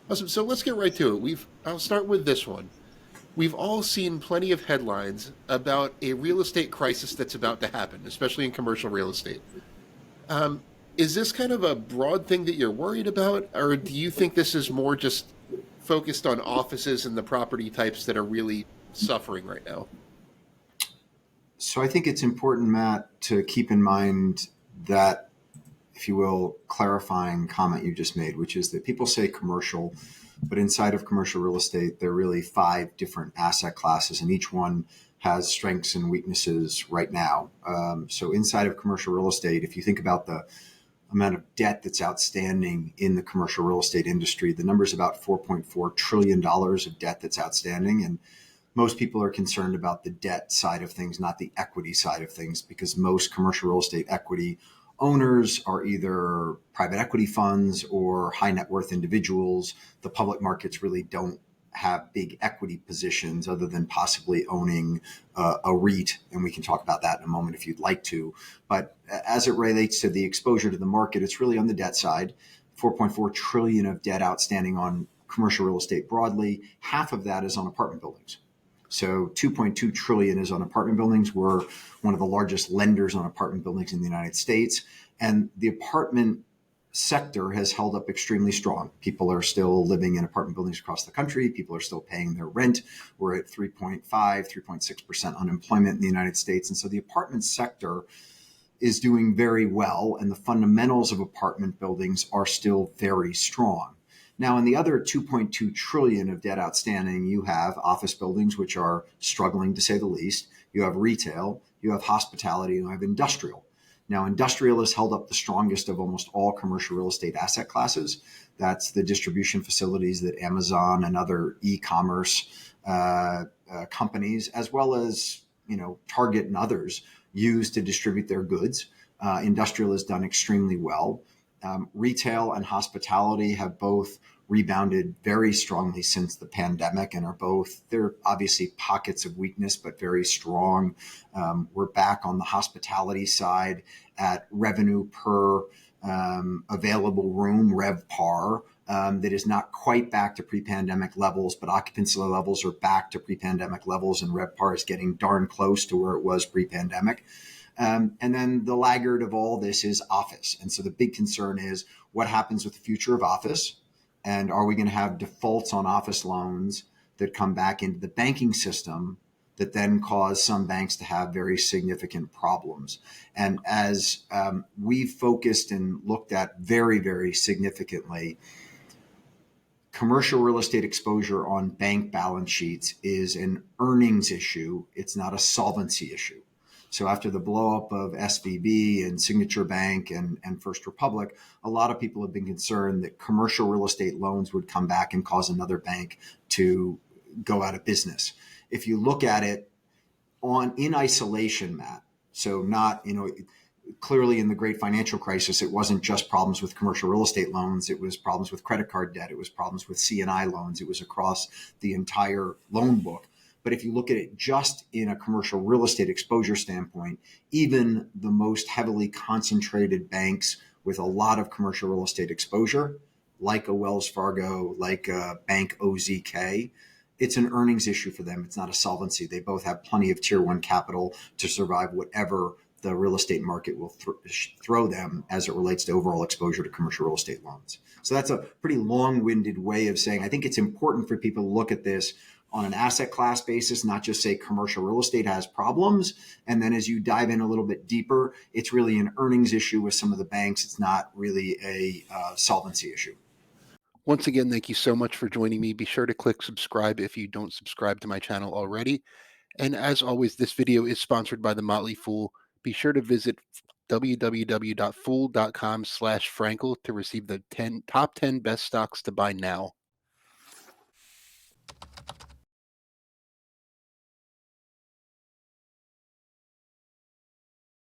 Awesome. So let's get right to it. I'll start with this one. We've all seen plenty of headlines about a real estate crisis that's about to happen, especially in commercial real estate. Um, is this kind of a broad thing that you're worried about, or do you think this is more just focused on offices and the property types that are really suffering right now? So I think it's important, Matt, to keep in mind that, if you will, clarifying comment you just made, which is that people say commercial, but inside of commercial real estate, there are really five different asset classes, and each one has strengths and weaknesses right now. So inside of commercial real estate, if you think about the amount of debt that's outstanding in the commercial real estate industry, the number is about $4.4 trillion of debt that's outstanding. And most people are concerned about the debt side of things, not the equity side of things, because most commercial real estate equity owners are either private equity funds or high net worth individuals. The public markets really don't have big equity positions other than possibly owning a REIT. And we can talk about that in a moment if you'd like to. But as it relates to the exposure to the market, it's really on the debt side. 4.4 trillion of debt outstanding on commercial real estate broadly. Half of that is on apartment buildings. So 2.2 trillion is on apartment buildings. We're one of the largest lenders on apartment buildings in the United States. And the apartment sector has held up extremely strong. People are still living in apartment buildings across the country. People are still paying their rent. We're at 3.5, 3.6% unemployment in the United States. And so the apartment sector is doing very well, and the fundamentals of apartment buildings are still very strong. Now, in the other 2.2 trillion of debt outstanding, you have office buildings, which are struggling to say the least. You have retail, you have hospitality, and you have industrial. Now, industrial has held up the strongest of almost all commercial real estate asset classes. That's the distribution facilities that Amazon and other e-commerce companies, as well as Target and others, use to distribute their goods. Industrial has done extremely well. Retail and hospitality have both rebounded very strongly since the pandemic and they're obviously pockets of weakness, but very strong. We're back on the hospitality side at revenue per available room, RevPAR, that is not quite back to pre-pandemic levels, but occupancy levels are back to pre-pandemic levels, and RevPAR is getting darn close to where it was pre-pandemic. And then the laggard of all this is office. And so the big concern is what happens with the future of office, and are we going to have defaults on office loans that come back into the banking system that then cause some banks to have very significant problems. And as we've focused and looked at very, very significantly, commercial real estate exposure on bank balance sheets is an earnings issue. It's not a solvency issue. So after the blowup of SVB and Signature Bank and First Republic, a lot of people have been concerned that commercial real estate loans would come back and cause another bank to go out of business. If you look at it in isolation, Matt, so not, clearly in the great financial crisis, it wasn't just problems with commercial real estate loans. It was problems with credit card debt. It was problems with C&I loans. It was across the entire loan book. But if you look at it just in a commercial real estate exposure standpoint, even the most heavily concentrated banks with a lot of commercial real estate exposure, like a Wells Fargo, like a Bank OZK, it's an earnings issue for them. It's not a solvency. They both have plenty of tier one capital to survive whatever the real estate market will throw them as it relates to overall exposure to commercial real estate loans. So that's a pretty long-winded way of saying I think it's important for people to look at this on an asset class basis, not just say commercial real estate has problems. And then as you dive in a little bit deeper, it's really an earnings issue with some of the banks. It's not really a solvency issue. Once again, thank you so much for joining me. Be sure to click subscribe if you don't subscribe to my channel already. And as always, this video is sponsored by The Motley Fool. Be sure to visit www.fool.com/Frankel to receive the top 10 best stocks to buy now.